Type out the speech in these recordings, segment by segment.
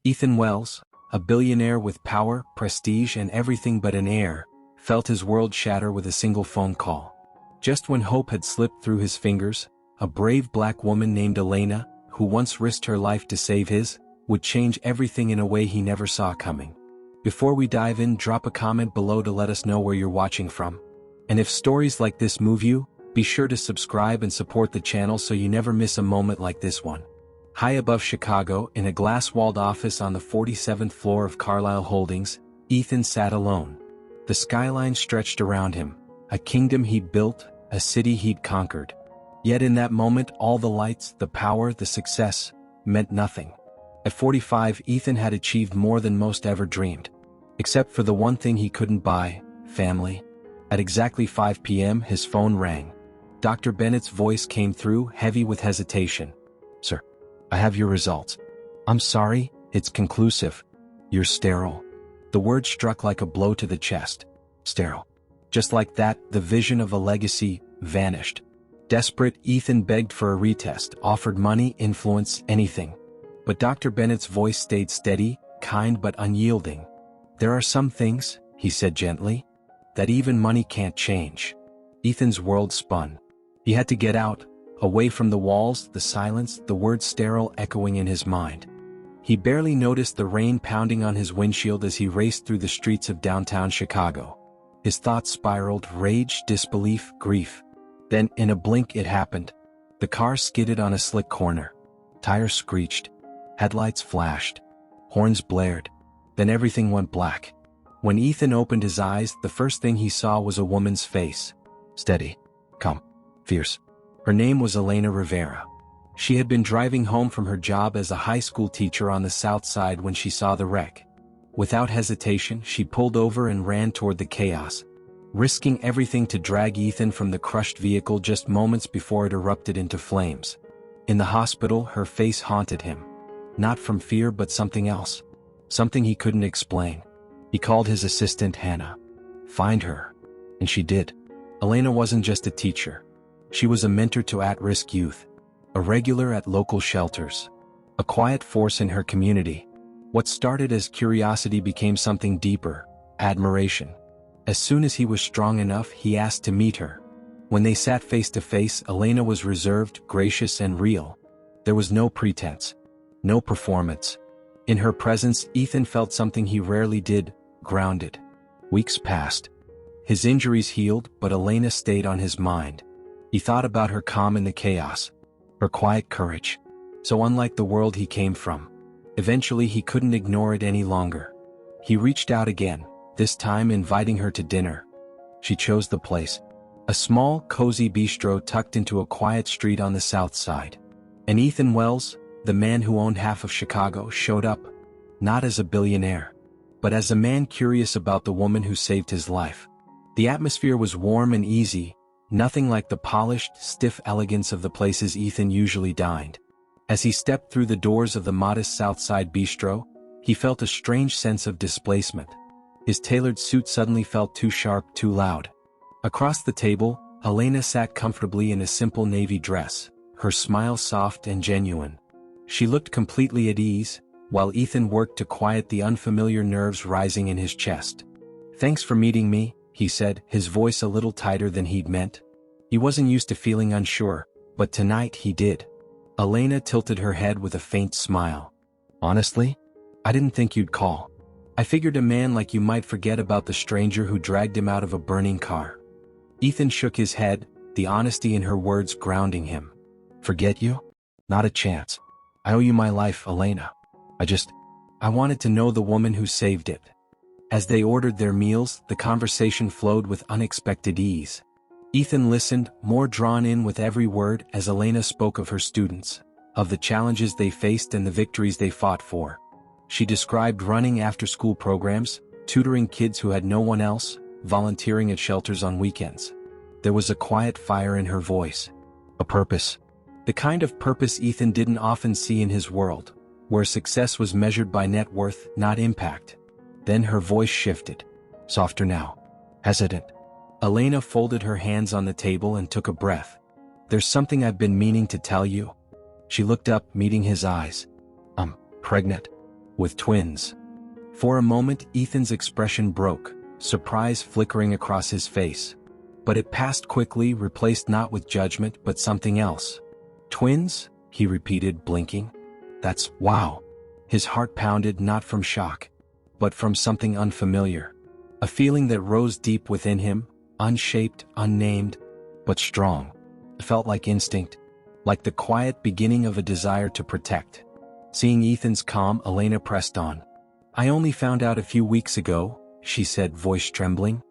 Ethan Wells, a billionaire with power, prestige and everything but an heir, felt his world shatter with a single phone call. Just when hope had slipped through his fingers, a brave black woman named Elena, who once risked her life to save his, would change everything in a way he never saw coming. Before we dive in, drop a comment below to let us know where you're watching from. And if stories like this move you, be sure to subscribe and support the channel so you never miss a moment like this one. High above Chicago, in a glass-walled office on the 47th floor of Carlyle Holdings, Ethan sat alone. The skyline stretched around him, a kingdom he'd built, a city he'd conquered. Yet in that moment, all the lights, the power, the success, meant nothing. At 45, Ethan had achieved more than most ever dreamed. Except for the one thing he couldn't buy: family. At exactly 5 p.m., his phone rang. Dr. Bennett's voice came through, heavy with hesitation. "Sir, I have your results. I'm sorry, it's conclusive. You're sterile." The word struck like a blow to the chest. Sterile. Just like that, the vision of a legacy vanished. Desperate, Ethan begged for a retest, offered money, influence, anything. But Dr. Bennett's voice stayed steady, kind but unyielding. "There are some things," he said gently, "that even money can't change." Ethan's world spun. He had to get out, away from the walls, the silence, the word sterile echoing in his mind. He barely noticed the rain pounding on his windshield as he raced through the streets of downtown Chicago. His thoughts spiraled: rage, disbelief, grief. Then, in a blink, it happened. The car skidded on a slick corner. Tires screeched. Headlights flashed. Horns blared. Then everything went black. When Ethan opened his eyes, the first thing he saw was a woman's face. Steady. Calm. Fierce. Her name was Elena Rivera. She had been driving home from her job as a high school teacher on the south side when she saw the wreck. Without hesitation, she pulled over and ran toward the chaos, risking everything to drag Ethan from the crushed vehicle just moments before it erupted into flames. In the hospital, her face haunted him. Not from fear but something else. Something he couldn't explain. He called his assistant Hannah. "Find her." And she did. Elena wasn't just a teacher. She was a mentor to at-risk youth. A regular at local shelters. A quiet force in her community. What started as curiosity became something deeper: admiration. As soon as he was strong enough, he asked to meet her. When they sat face to face, Elena was reserved, gracious and real. There was no pretense. No performance. In her presence, Ethan felt something he rarely did: grounded. Weeks passed. His injuries healed, but Elena stayed on his mind. He thought about her calm in the chaos. Her quiet courage. So unlike the world he came from. Eventually he couldn't ignore it any longer. He reached out again, this time inviting her to dinner. She chose the place. A small, cozy bistro tucked into a quiet street on the south side. And Ethan Wells, the man who owned half of Chicago, showed up. Not as a billionaire, but as a man curious about the woman who saved his life. The atmosphere was warm and easy, nothing like the polished, stiff elegance of the places Ethan usually dined. As he stepped through the doors of the modest Southside bistro, he felt a strange sense of displacement. His tailored suit suddenly felt too sharp, too loud. Across the table, Elena sat comfortably in a simple navy dress, her smile soft and genuine. She looked completely at ease, while Ethan worked to quiet the unfamiliar nerves rising in his chest. "Thanks for meeting me," he said, his voice a little tighter than he'd meant. He wasn't used to feeling unsure, but tonight he did. Elena tilted her head with a faint smile. "Honestly, I didn't think you'd call. I figured a man like you might forget about the stranger who dragged him out of a burning car." Ethan shook his head, the honesty in her words grounding him. "Forget you? Not a chance. I owe you my life, Elena. I wanted to know the woman who saved it." As they ordered their meals, the conversation flowed with unexpected ease. Ethan listened, more drawn in with every word, as Elena spoke of her students, of the challenges they faced and the victories they fought for. She described running after-school programs, tutoring kids who had no one else, volunteering at shelters on weekends. There was a quiet fire in her voice. A purpose. The kind of purpose Ethan didn't often see in his world, where success was measured by net worth, not impact. Then her voice shifted. Softer now. Hesitant. Elena folded her hands on the table and took a breath. "There's something I've been meaning to tell you." She looked up, meeting his eyes. "I'm pregnant." with twins. For a moment Ethan's expression broke, surprise flickering across his face. But it passed quickly, replaced not with judgment but something else. Twins? He repeated, blinking. That's wow. His heart pounded, not from shock, but from something unfamiliar. A feeling that rose deep within him, unshaped, unnamed, but strong. It felt like instinct, like the quiet beginning of a desire to protect. Seeing Ethan's calm, Elena pressed on. I only found out a few weeks ago, she said, voice trembling.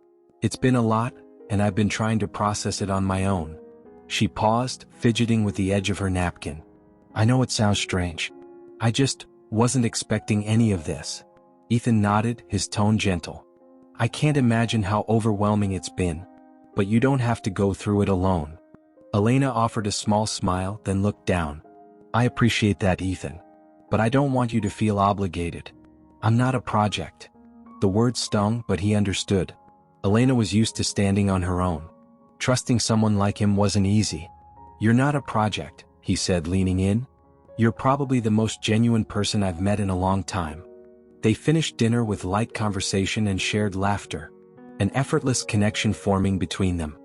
It's been a lot, and I've been trying to process it on my own. She paused, fidgeting with the edge of her napkin. I know it sounds strange. I just wasn't expecting any of this. Ethan nodded, his tone gentle. I can't imagine how overwhelming it's been, but you don't have to go through it alone. Elena offered a small smile, then looked down. I appreciate that, Ethan. But I don't want you to feel obligated. I'm not a project. The word stung, but he understood. Elena was used to standing on her own. Trusting someone like him wasn't easy. You're not a project, he said, leaning in. You're probably the most genuine person I've met in a long time. They finished dinner with light conversation and shared laughter, an effortless connection forming between them.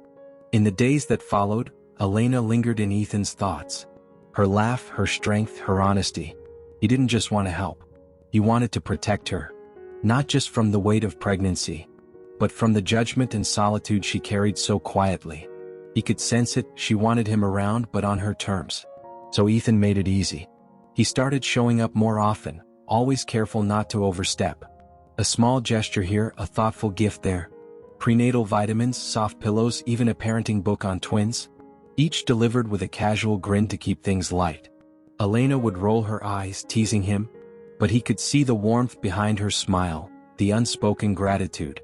In the days that followed, Elena lingered in Ethan's thoughts. Her laugh, her strength, her honesty. He didn't just want to help. He wanted to protect her. Not just from the weight of pregnancy, but from the judgment and solitude she carried so quietly. He could sense it, she wanted him around but on her terms. So Ethan made it easy. He started showing up more often, always careful not to overstep. A small gesture here, a thoughtful gift there. Prenatal vitamins, soft pillows, even a parenting book on twins. Each delivered with a casual grin to keep things light. Elena would roll her eyes, teasing him, but he could see the warmth behind her smile, the unspoken gratitude.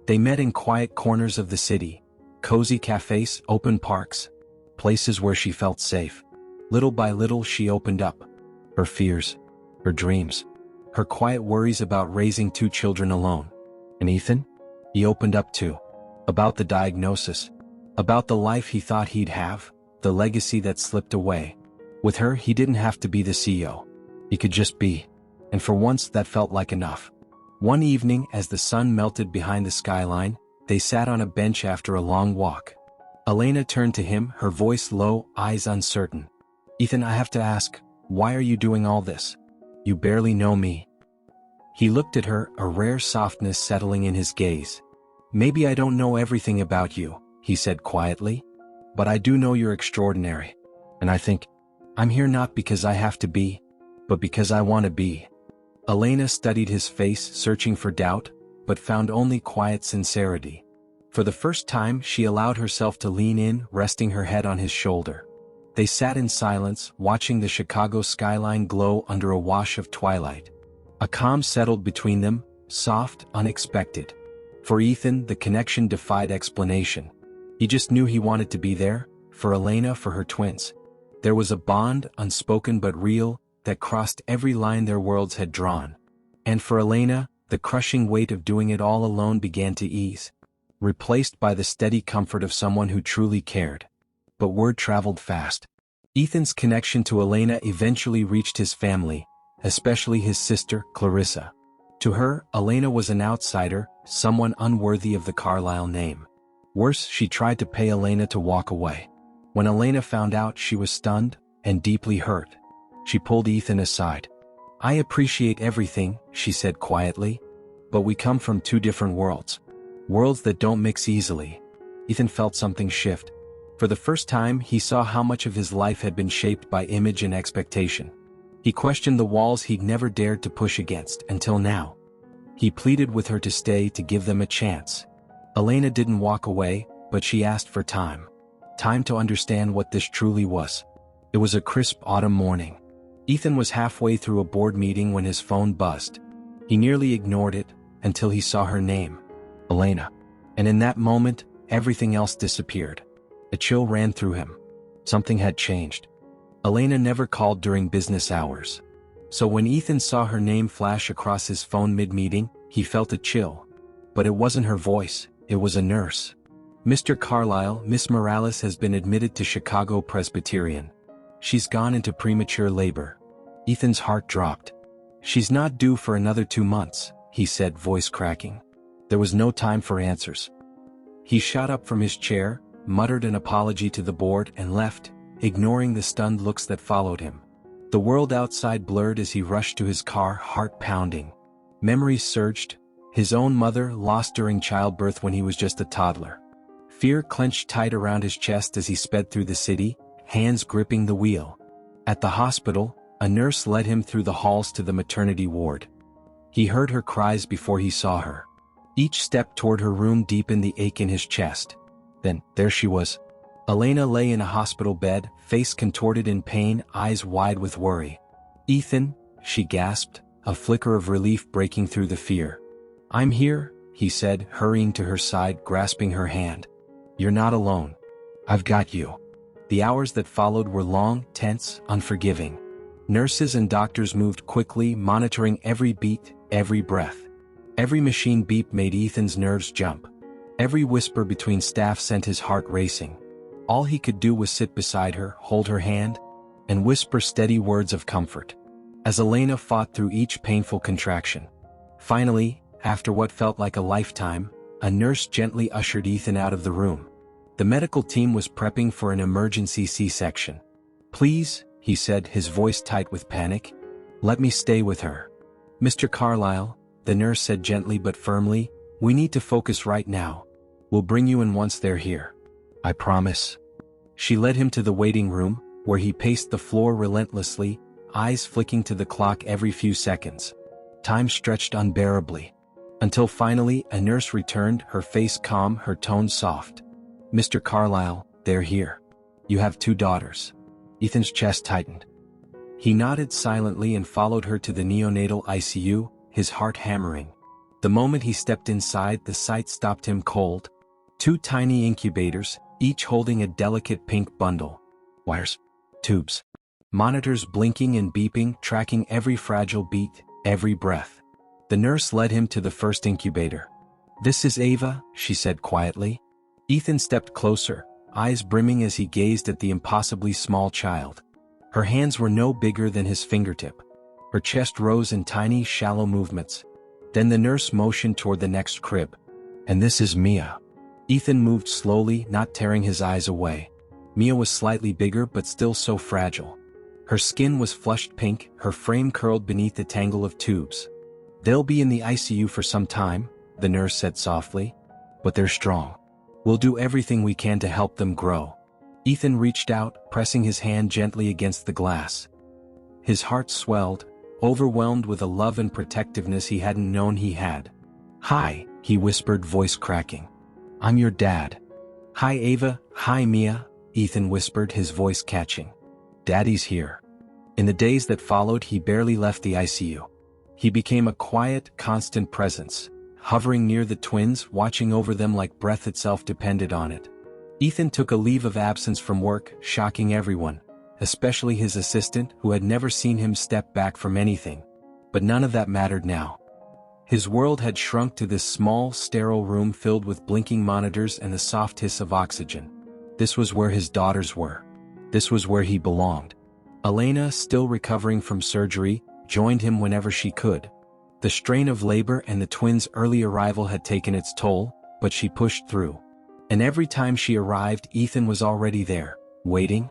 They met in quiet corners of the city, cozy cafes, open parks, places where she felt safe. Little by little she opened up. Her fears, her dreams, her quiet worries about raising 2 children alone. And Ethan? He opened up too. About the diagnosis. About the life he thought he'd have, the legacy that slipped away. With her, he didn't have to be the CEO. He could just be. And for once that felt like enough. One evening, as the sun melted behind the skyline, they sat on a bench after a long walk. Elena turned to him, her voice low, eyes uncertain. Ethan, I have to ask, why are you doing all this? You barely know me. He looked at her, a rare softness settling in his gaze. Maybe I don't know everything about you, he said quietly, but I do know you're extraordinary. And I think, I'm here not because I have to be, but because I want to be. Elena studied his face, searching for doubt, but found only quiet sincerity. For the first time, she allowed herself to lean in, resting her head on his shoulder. They sat in silence, watching the Chicago skyline glow under a wash of twilight. A calm settled between them, soft, unexpected. For Ethan, the connection defied explanation. He just knew he wanted to be there, for Elena, for her twins. There was a bond, unspoken but real, that crossed every line their worlds had drawn. And for Elena, the crushing weight of doing it all alone began to ease, replaced by the steady comfort of someone who truly cared. But word traveled fast. Ethan's connection to Elena eventually reached his family, especially his sister, Clarissa. To her, Elena was an outsider, someone unworthy of the Carlisle name. Worse, she tried to pay Elena to walk away. When Elena found out, she was stunned and deeply hurt. She pulled Ethan aside. I appreciate everything, she said quietly, but we come from 2 different worlds. Worlds that don't mix easily. Ethan felt something shift. For the first time, he saw how much of his life had been shaped by image and expectation. He questioned the walls he'd never dared to push against until now. He pleaded with her to stay, to give them a chance. Elena didn't walk away, but she asked for time. Time to understand what this truly was. It was a crisp autumn morning. Ethan was halfway through a board meeting when his phone buzzed. He nearly ignored it, until he saw her name. Elena. And in that moment, everything else disappeared. A chill ran through him. Something had changed. Elena never called during business hours. So when Ethan saw her name flash across his phone mid-meeting, he felt a chill. But it wasn't her voice, it was a nurse. Mr. Carlisle, Miss Morales has been admitted to Chicago Presbyterian. She's gone into premature labor. Ethan's heart dropped. "She's not due for another 2 months," he said, voice cracking. There was no time for answers. He shot up from his chair, muttered an apology to the board and left, ignoring the stunned looks that followed him. The world outside blurred as he rushed to his car, heart pounding. Memories surged, his own mother lost during childbirth when he was just a toddler. Fear clenched tight around his chest as he sped through the city, hands gripping the wheel. At the hospital, a nurse led him through the halls to the maternity ward. He heard her cries before he saw her. Each step toward her room deepened the ache in his chest. Then, there she was. Elena lay in a hospital bed, face contorted in pain, eyes wide with worry. "Ethan," she gasped, a flicker of relief breaking through the fear. "I'm here," he said, hurrying to her side, grasping her hand. "You're not alone. I've got you." The hours that followed were long, tense, unforgiving. Nurses and doctors moved quickly, monitoring every beat, every breath. Every machine beep made Ethan's nerves jump. Every whisper between staff sent his heart racing. All he could do was sit beside her, hold her hand, and whisper steady words of comfort. As Elena fought through each painful contraction. Finally, after what felt like a lifetime, a nurse gently ushered Ethan out of the room. The medical team was prepping for an emergency C-section. "Please," he said, his voice tight with panic, "let me stay with her." "Mr. Carlyle," the nurse said gently but firmly, "we need to focus right now. We'll bring you in once they're here. I promise." She led him to the waiting room, where he paced the floor relentlessly, eyes flicking to the clock every few seconds. Time stretched unbearably. Until finally, a nurse returned, her face calm, her tone soft. "Mr. Carlyle, they're here. You have 2 daughters." Ethan's chest tightened. He nodded silently and followed her to the neonatal ICU, his heart hammering. The moment he stepped inside, the sight stopped him cold. 2 tiny incubators, each holding a delicate pink bundle. Wires. Tubes. Monitors blinking and beeping, tracking every fragile beat, every breath. The nurse led him to the first incubator. "This is Ava," she said quietly. Ethan stepped closer, eyes brimming as he gazed at the impossibly small child. Her hands were no bigger than his fingertip. Her chest rose in tiny, shallow movements. Then the nurse motioned toward the next crib. "And this is Mia." Ethan moved slowly, not tearing his eyes away. Mia was slightly bigger but still so fragile. Her skin was flushed pink, her frame curled beneath the tangle of tubes. "They'll be in the ICU for some time," the nurse said softly. "But they're strong. We'll do everything we can to help them grow." Ethan reached out, pressing his hand gently against the glass. His heart swelled, overwhelmed with a love and protectiveness he hadn't known he had. "Hi," he whispered, voice cracking. "I'm your dad." "Hi Ava, hi Mia," Ethan whispered, his voice catching. "Daddy's here." In the days that followed, he barely left the ICU. He became a quiet, constant presence, hovering near the twins, watching over them like breath itself depended on it. Ethan took a leave of absence from work, shocking everyone, especially his assistant, who had never seen him step back from anything. But none of that mattered now. His world had shrunk to this small, sterile room filled with blinking monitors and the soft hiss of oxygen. This was where his daughters were. This was where he belonged. Elena, still recovering from surgery, joined him whenever she could. The strain of labor and the twins' early arrival had taken its toll, but she pushed through. And every time she arrived, Ethan was already there, waiting.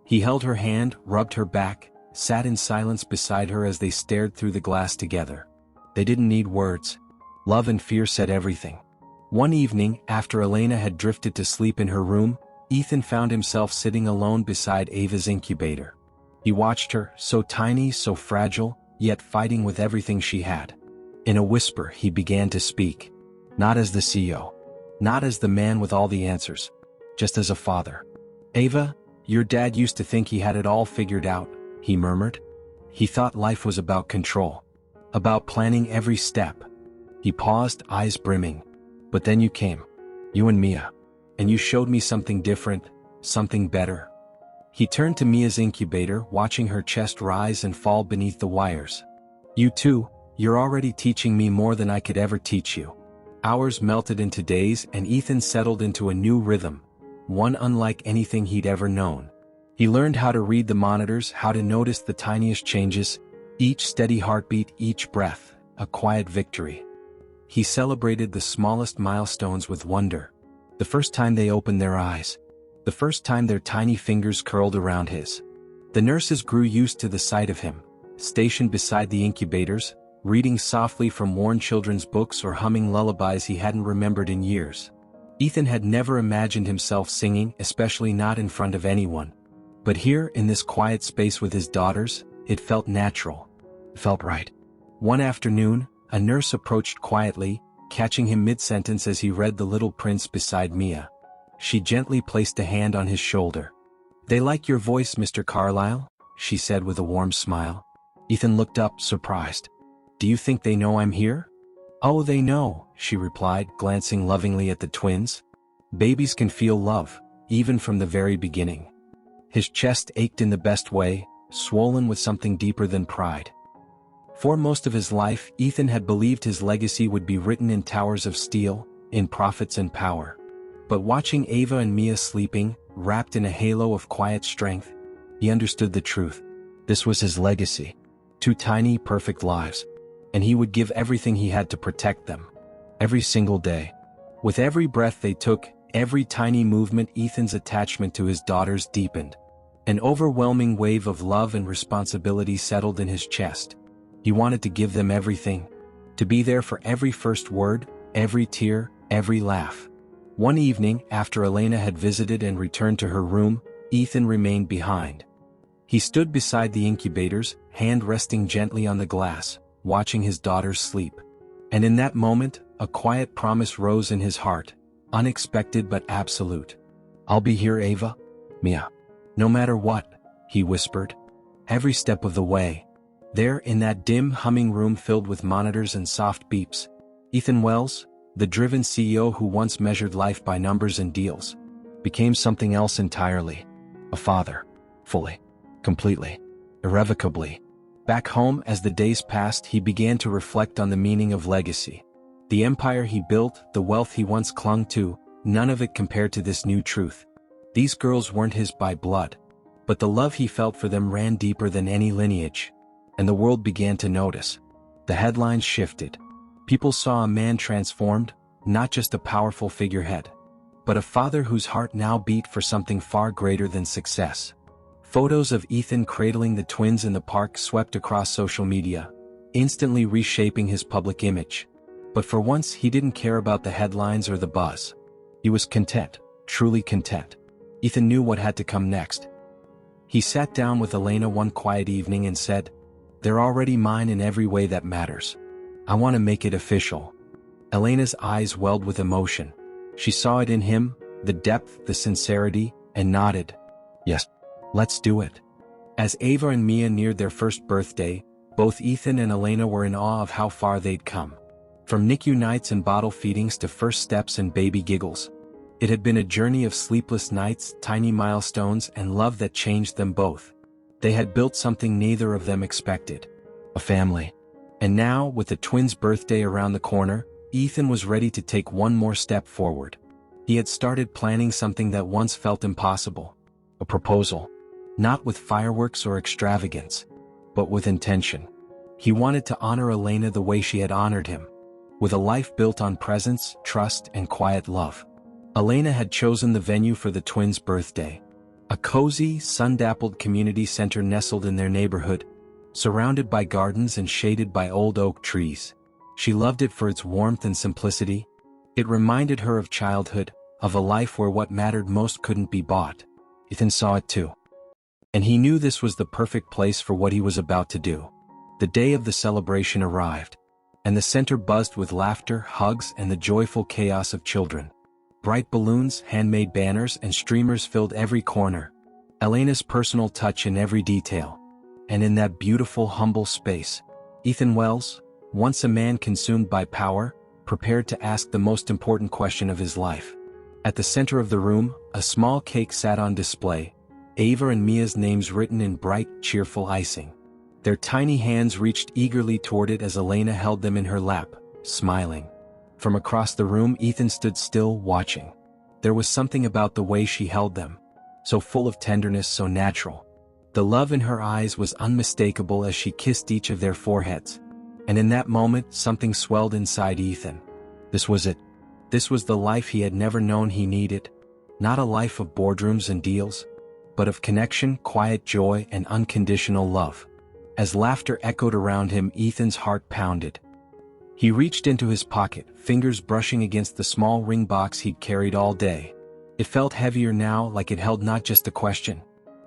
He held her hand, rubbed her back, sat in silence beside her as they stared through the glass together. They didn't need words. Love and fear said everything. One evening, after Elena had drifted to sleep in her room, Ethan found himself sitting alone beside Ava's incubator. He watched her, so tiny, so fragile, yet fighting with everything she had. In a whisper, he began to speak. Not as the CEO. Not as the man with all the answers. Just as a father. "Ava, your dad used to think he had it all figured out," he murmured. "He thought life was about control. About planning every step." He paused, eyes brimming. "But then you came. You and Mia. And you showed me something different, something better." He turned to Mia's incubator, watching her chest rise and fall beneath the wires. "You too, you're already teaching me more than I could ever teach you." Hours melted into days and Ethan settled into a new rhythm, one unlike anything he'd ever known. He learned how to read the monitors, how to notice the tiniest changes, Each steady heartbeat, each breath, a quiet victory. He celebrated the smallest milestones with wonder. The first time they opened their eyes. The first time their tiny fingers curled around his. The nurses grew used to the sight of him, stationed beside the incubators, reading softly from worn children's books or humming lullabies he hadn't remembered in years. Ethan had never imagined himself singing, especially not in front of anyone. But here, in this quiet space with his daughters, it felt natural. It felt right. One afternoon, a nurse approached quietly, catching him mid-sentence as he read The Little Prince beside Mia. She gently placed a hand on his shoulder. "They like your voice, Mr. Carlyle," she said with a warm smile. Ethan looked up, surprised. "Do you think they know I'm here?" "Oh, they know," she replied, glancing lovingly at the twins. "Babies can feel love, even from the very beginning." His chest ached in the best way, swollen with something deeper than pride. For most of his life, Ethan had believed his legacy would be written in towers of steel, in profits and power. But watching Ava and Mia sleeping, wrapped in a halo of quiet strength, he understood the truth. This was his legacy. 2 tiny, perfect lives. And he would give everything he had to protect them. Every single day. With every breath they took, every tiny movement, Ethan's attachment to his daughters deepened. An overwhelming wave of love and responsibility settled in his chest. He wanted to give them everything. To be there for every first word, every tear, every laugh. One evening, after Elena had visited and returned to her room, Ethan remained behind. He stood beside the incubators, hand resting gently on the glass, watching his daughters sleep. And in that moment, a quiet promise rose in his heart, unexpected but absolute. "I'll be here, Ava, Mia. No matter what," he whispered. Every step of the way. There, in that dim, humming room filled with monitors and soft beeps, Ethan Wells, the driven CEO who once measured life by numbers and deals, became something else entirely. A father. Fully. Completely. Irrevocably. Back home, as the days passed, he began to reflect on the meaning of legacy. The empire he built, the wealth he once clung to, none of it compared to this new truth. These girls weren't his by blood. But the love he felt for them ran deeper than any lineage. And the world began to notice. The headlines shifted. People saw a man transformed, not just a powerful figurehead, but a father whose heart now beat for something far greater than success. Photos of Ethan cradling the twins in the park swept across social media, instantly reshaping his public image. But for once, he didn't care about the headlines or the buzz. He was content, truly content. Ethan knew what had to come next. He sat down with Elena one quiet evening and said, "They're already mine in every way that matters. I want to make it official." Elena's eyes welled with emotion. She saw it in him, the depth, the sincerity, and nodded. "Yes, let's do it." As Ava and Mia neared their first birthday, both Ethan and Elena were in awe of how far they'd come. From NICU nights and bottle feedings to first steps and baby giggles. It had been a journey of sleepless nights, tiny milestones, and love that changed them both. They had built something neither of them expected. A family. And now, with the twins' birthday around the corner, Ethan was ready to take one more step forward. He had started planning something that once felt impossible. A proposal. Not with fireworks or extravagance, but with intention. He wanted to honor Elena the way she had honored him. With a life built on presence, trust, and quiet love. Elena had chosen the venue for the twins' birthday. A cozy, sun-dappled community center nestled in their neighborhood, surrounded by gardens and shaded by old oak trees. She loved it for its warmth and simplicity. It reminded her of childhood, of a life where what mattered most couldn't be bought. Ethan saw it too. And he knew this was the perfect place for what he was about to do. The day of the celebration arrived, and the center buzzed with laughter, hugs, and the joyful chaos of children. Bright balloons, handmade banners, and streamers filled every corner. Elena's personal touch in every detail. And in that beautiful, humble space, Ethan Wells, once a man consumed by power, prepared to ask the most important question of his life. At the center of the room, a small cake sat on display, Ava and Mia's names written in bright, cheerful icing. Their tiny hands reached eagerly toward it as Elena held them in her lap, smiling. From across the room, Ethan stood still, watching. There was something about the way she held them, so full of tenderness, so natural. The love in her eyes was unmistakable as she kissed each of their foreheads. And in that moment, something swelled inside Ethan. This was it. This was the life he had never known he needed. Not a life of boardrooms and deals, but of connection, quiet joy, and unconditional love. As laughter echoed around him, Ethan's heart pounded. He reached into his pocket, fingers brushing against the small ring box he'd carried all day. It felt heavier now, like it held not just a question,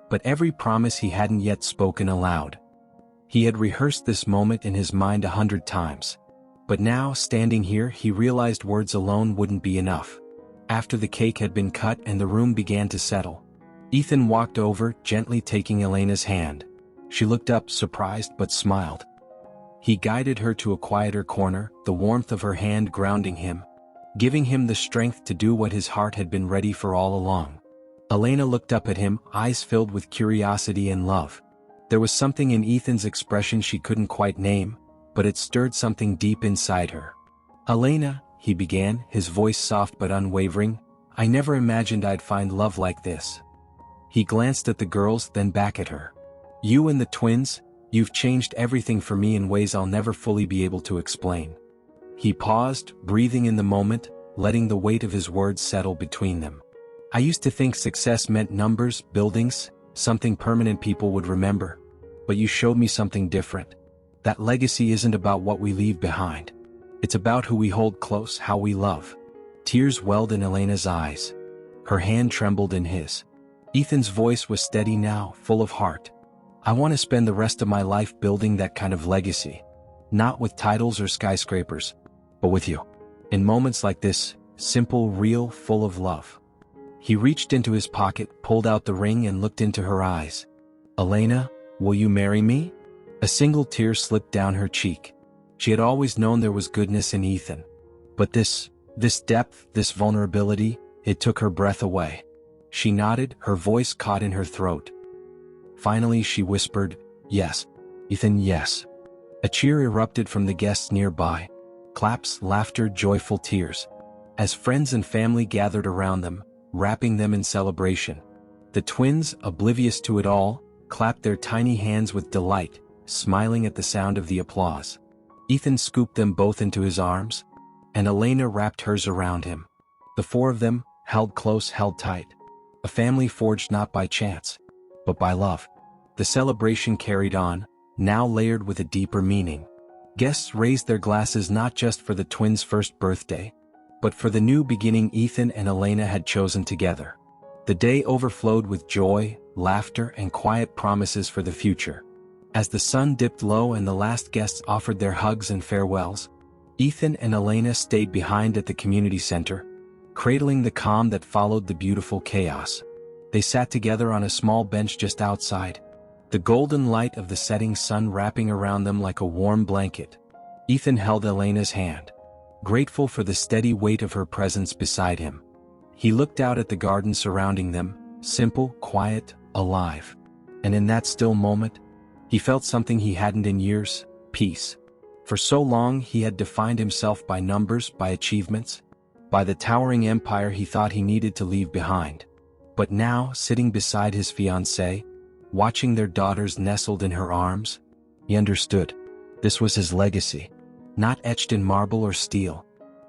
but every promise he hadn't yet spoken aloud. He had rehearsed this moment in his mind 100 times. But now, standing here, he realized words alone wouldn't be enough. After the cake had been cut and the room began to settle, Ethan walked over, gently taking Elena's hand. She looked up, surprised, but smiled. He guided her to a quieter corner, the warmth of her hand grounding him, giving him the strength to do what his heart had been ready for all along. Elena looked up at him, eyes filled with curiosity and love. There was something in Ethan's expression she couldn't quite name, but it stirred something deep inside her. "Elena," he began, his voice soft but unwavering, "I never imagined I'd find love like this." He glanced at the girls, then back at her. "You and the twins, you've changed everything for me in ways I'll never fully be able to explain." He paused, breathing in the moment, letting the weight of his words settle between them. "I used to think success meant numbers, buildings, something permanent people would remember. But you showed me something different. That legacy isn't about what we leave behind. It's about who we hold close, how we love." Tears welled in Elena's eyes. Her hand trembled in his. Ethan's voice was steady now, full of heart. "I want to spend the rest of my life building that kind of legacy. Not with titles or skyscrapers, but with you. In moments like this, simple, real, full of love." He reached into his pocket, pulled out the ring and looked into her eyes. "Elena, will you marry me?" A single tear slipped down her cheek. She had always known there was goodness in Ethan. But this depth, this vulnerability, it took her breath away. She nodded, her voice caught in her throat. Finally she whispered, "Yes, Ethan, yes." A cheer erupted from the guests nearby. Claps, laughter, joyful tears. As friends and family gathered around them, wrapping them in celebration. The twins, oblivious to it all, clapped their tiny hands with delight, smiling at the sound of the applause. Ethan scooped them both into his arms, and Elena wrapped hers around him. The four of them, held close, held tight. A family forged not by chance, but by love. The celebration carried on, now layered with a deeper meaning. Guests raised their glasses not just for the twins' first birthday, but for the new beginning Ethan and Elena had chosen together. The day overflowed with joy, laughter, and quiet promises for the future. As the sun dipped low and the last guests offered their hugs and farewells, Ethan and Elena stayed behind at the community center, cradling the calm that followed the beautiful chaos. They sat together on a small bench just outside, the golden light of the setting sun wrapping around them like a warm blanket. Ethan held Elena's hand, grateful for the steady weight of her presence beside him. He looked out at the garden surrounding them, simple, quiet, alive. And in that still moment, he felt something he hadn't in years: peace. For so long he had defined himself by numbers, by achievements, by the towering empire he thought he needed to leave behind. But now, sitting beside his fiancée, watching their daughters nestled in her arms, he understood. This was his legacy, not etched in marble or steel,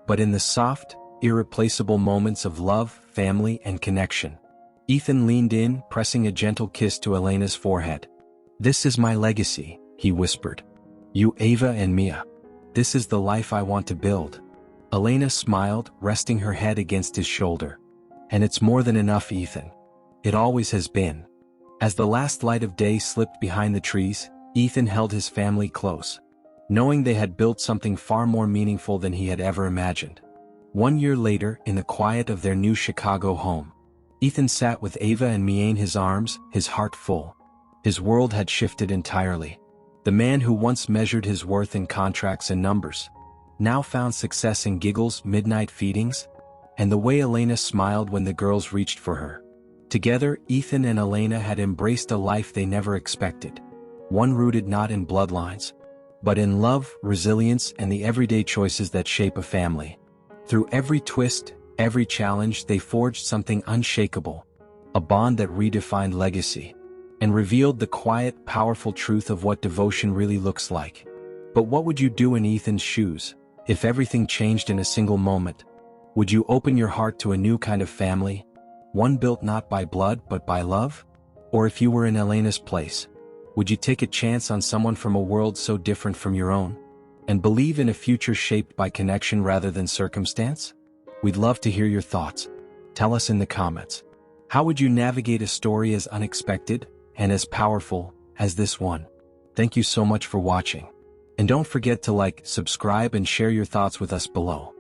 but in the soft, irreplaceable moments of love, family, and connection. Ethan leaned in, pressing a gentle kiss to Elena's forehead. "This is my legacy," he whispered. "You, Ava, and Mia. This is the life I want to build." Elena smiled, resting her head against his shoulder. "And it's more than enough, Ethan. It always has been." As the last light of day slipped behind the trees, Ethan held his family close, knowing they had built something far more meaningful than he had ever imagined. 1 year later, in the quiet of their new Chicago home, Ethan sat with Ava and Mia in his arms, his heart full. His world had shifted entirely. The man who once measured his worth in contracts and numbers now found success in giggles, midnight feedings, and the way Elena smiled when the girls reached for her. Together, Ethan and Elena had embraced a life they never expected, one rooted not in bloodlines, but in love, resilience, and the everyday choices that shape a family. Through every twist, every challenge, they forged something unshakable, a bond that redefined legacy. and revealed the quiet, powerful truth of what devotion really looks like. But what would you do in Ethan's shoes, if everything changed in a single moment? Would you open your heart to a new kind of family, one built not by blood but by love? Or if you were in Elena's place, would you take a chance on someone from a world so different from your own, and believe in a future shaped by connection rather than circumstance? We'd love to hear your thoughts. Tell us in the comments. How would you navigate a story as unexpected and as powerful as this one? Thank you so much for watching. And don't forget to like, subscribe, and share your thoughts with us below.